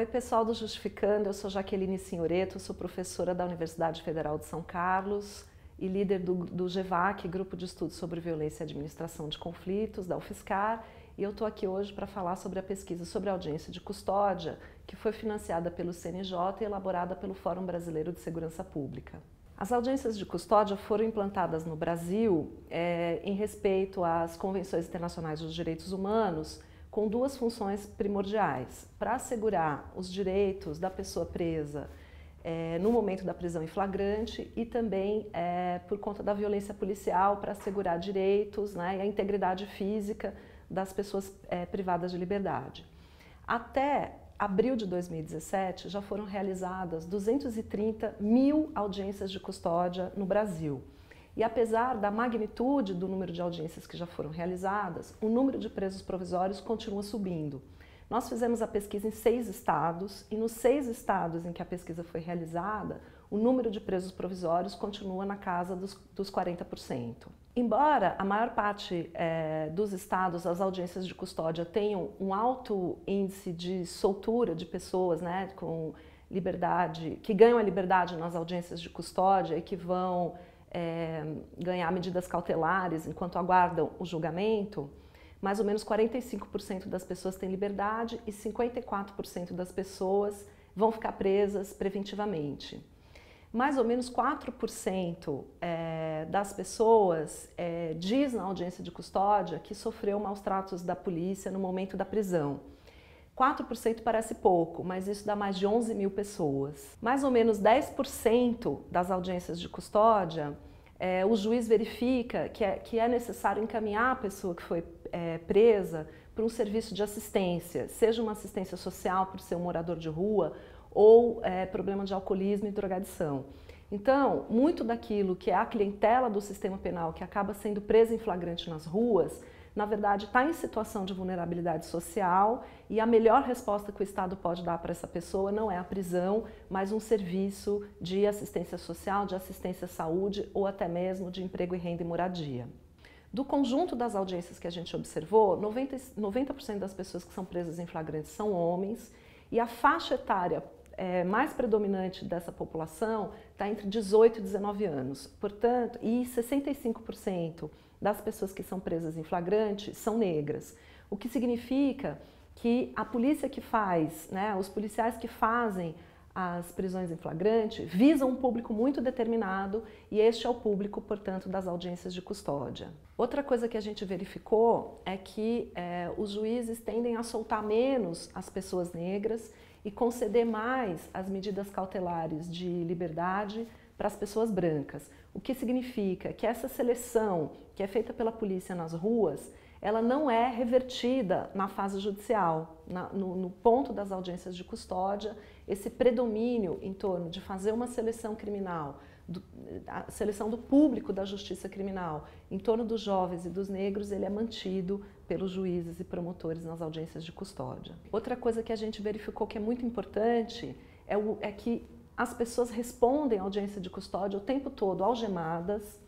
Oi, pessoal do Justificando, eu sou Jaqueline Signoretto, sou professora da Universidade Federal de São Carlos e líder do GEVAC, Grupo de Estudos sobre Violência e Administração de Conflitos, da UFSCar, e eu estou aqui hoje para falar sobre a pesquisa sobre audiência de custódia, que foi financiada pelo CNJ e elaborada pelo Fórum Brasileiro de Segurança Pública. As audiências de custódia foram implantadas no Brasil em respeito às convenções internacionais dos direitos humanos, com duas funções primordiais: para assegurar os direitos da pessoa presa no momento da prisão em flagrante e também por conta da violência policial, para assegurar direitos, né, e a integridade física das pessoas privadas de liberdade. Até abril de 2017 já foram realizadas 230 mil audiências de custódia no Brasil. E apesar da magnitude do número de audiências que já foram realizadas, o número de presos provisórios continua subindo. Nós fizemos a pesquisa em 6 estados e nos 6 estados em que a pesquisa foi realizada, o número de presos provisórios continua na casa dos 40%. Embora a maior parte dos estados, as audiências de custódia tenham um alto índice de soltura de pessoas, né, com liberdade, que ganham a liberdade nas audiências de custódia e que vão ganhar medidas cautelares enquanto aguardam o julgamento, mais ou menos 45% das pessoas têm liberdade e 54% das pessoas vão ficar presas preventivamente. Mais ou menos 4% das pessoas diz na audiência de custódia que sofreu maus tratos da polícia no momento da prisão. 4% parece pouco, mas isso dá mais de 11 mil pessoas. Mais ou menos 10% das audiências de custódia, o juiz verifica que é necessário encaminhar a pessoa que foi presa para um serviço de assistência, seja uma assistência social por ser um morador de rua ou problema de alcoolismo e drogadição. Então, muito daquilo que é a clientela do sistema penal que acaba sendo presa em flagrante nas ruas, na verdade está em situação de vulnerabilidade social, e a melhor resposta que o Estado pode dar para essa pessoa não é a prisão, mas um serviço de assistência social, de assistência à saúde ou até mesmo de emprego e renda e moradia. Do conjunto das audiências que a gente observou, 90% das pessoas que são presas em flagrante são homens, e a faixa etária mais predominante dessa população está entre 18 e 19 anos. Portanto, e 65% das pessoas que são presas em flagrante são negras, o que significa que a polícia que faz, né, os policiais que fazem as prisões em flagrante visam um público muito determinado, e este é o público, portanto, das audiências de custódia. Outra coisa que a gente verificou é que os juízes tendem a soltar menos as pessoas negras e conceder mais as medidas cautelares de liberdade para as pessoas brancas, o que significa que essa seleção que é feita pela polícia nas ruas, ela não é revertida na fase judicial. No ponto das audiências de custódia, esse predomínio em torno de fazer uma seleção criminal, a seleção do público da justiça criminal, em torno dos jovens e dos negros, ele é mantido pelos juízes e promotores nas audiências de custódia. Outra coisa que a gente verificou que é muito importante é que as pessoas respondem à audiência de custódia o tempo todo algemadas,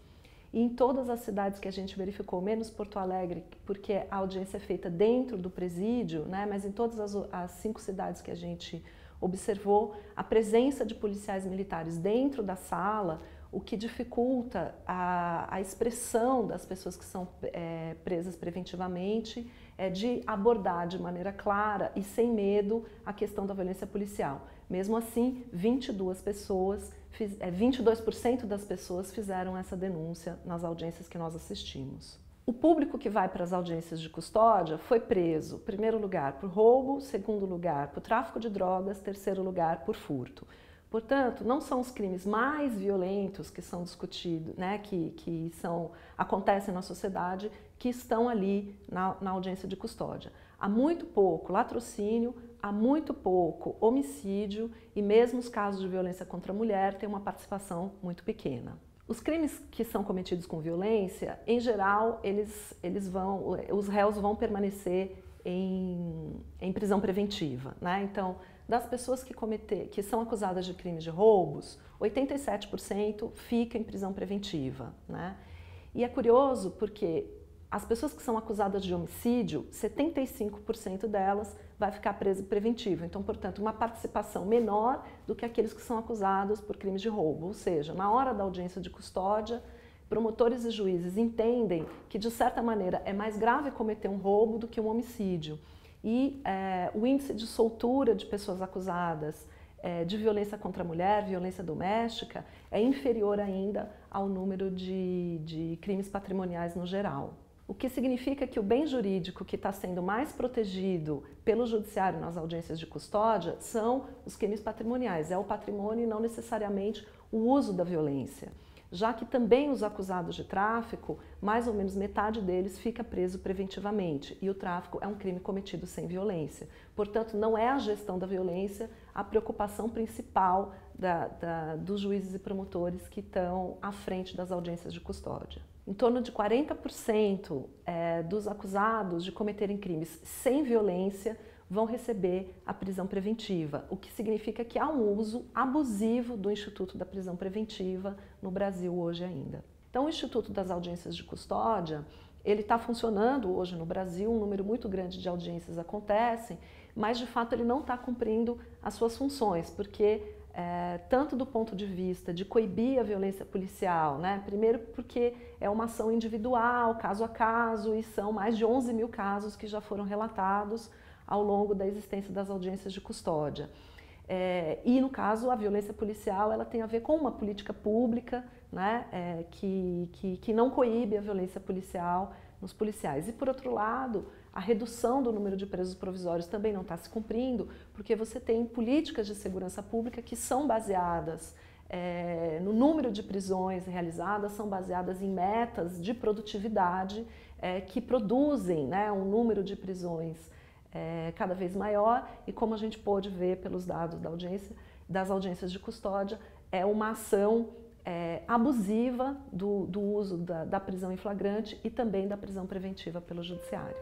e em todas as cidades que a gente verificou, menos Porto Alegre, porque a audiência é feita dentro do presídio, né, mas em todas as 5 cidades que a gente observou, a presença de policiais militares dentro da sala, o que dificulta a expressão das pessoas que são presas preventivamente, de abordar de maneira clara e sem medo a questão da violência policial. Mesmo assim, 22% das pessoas fizeram essa denúncia nas audiências que nós assistimos. O público que vai para as audiências de custódia foi preso, em primeiro lugar, por roubo, segundo lugar, por tráfico de drogas, terceiro lugar, por furto. Portanto, não são os crimes mais violentos que são discutidos, né, que acontecem na sociedade, que estão ali na audiência de custódia. Há muito pouco latrocínio, há muito pouco homicídio, e mesmo os casos de violência contra a mulher têm uma participação muito pequena. Os crimes que são cometidos com violência, em geral, os réus vão permanecer em prisão preventiva, né? Então, das pessoas que são acusadas de crimes de roubos, 87% fica em prisão preventiva, né? E é curioso porque as pessoas que são acusadas de homicídio, 75% delas vai ficar preso preventivo. Então, portanto, uma participação menor do que aqueles que são acusados por crimes de roubo. Ou seja, na hora da audiência de custódia, promotores e juízes entendem que, de certa maneira, é mais grave cometer um roubo do que um homicídio. E o índice de soltura de pessoas acusadas de violência contra a mulher, violência doméstica, é inferior ainda ao número de crimes patrimoniais no geral. O que significa que o bem jurídico que está sendo mais protegido pelo judiciário nas audiências de custódia são os crimes patrimoniais, é o patrimônio e não necessariamente o uso da violência. Já que também os acusados de tráfico, mais ou menos metade deles fica preso preventivamente, e o tráfico é um crime cometido sem violência. Portanto, não é a gestão da violência a preocupação principal dos juízes e promotores que estão à frente das audiências de custódia. Em torno de 40% dos acusados de cometerem crimes sem violência vão receber a prisão preventiva, o que significa que há um uso abusivo do Instituto da Prisão Preventiva no Brasil hoje ainda. Então, o Instituto das Audiências de Custódia, ele está funcionando hoje no Brasil, um número muito grande de audiências acontecem, mas de fato ele não está cumprindo as suas funções, porque tanto do ponto de vista de coibir a violência policial, né? Primeiro porque é uma ação individual, caso a caso, e são mais de 11 mil casos que já foram relatados ao longo da existência das audiências de custódia. E no caso a violência policial ela tem a ver com uma política pública, né? Que não coíbe a violência policial nos policiais. E por outro lado, a redução do número de presos provisórios também não está se cumprindo, porque você tem políticas de segurança pública que são baseadas no número de prisões realizadas, são baseadas em metas de produtividade que produzem, né, um número de prisões cada vez maior, e como a gente pôde ver pelos dados das audiências de custódia, é uma ação abusiva do uso da prisão em flagrante e também da prisão preventiva pelo judiciário.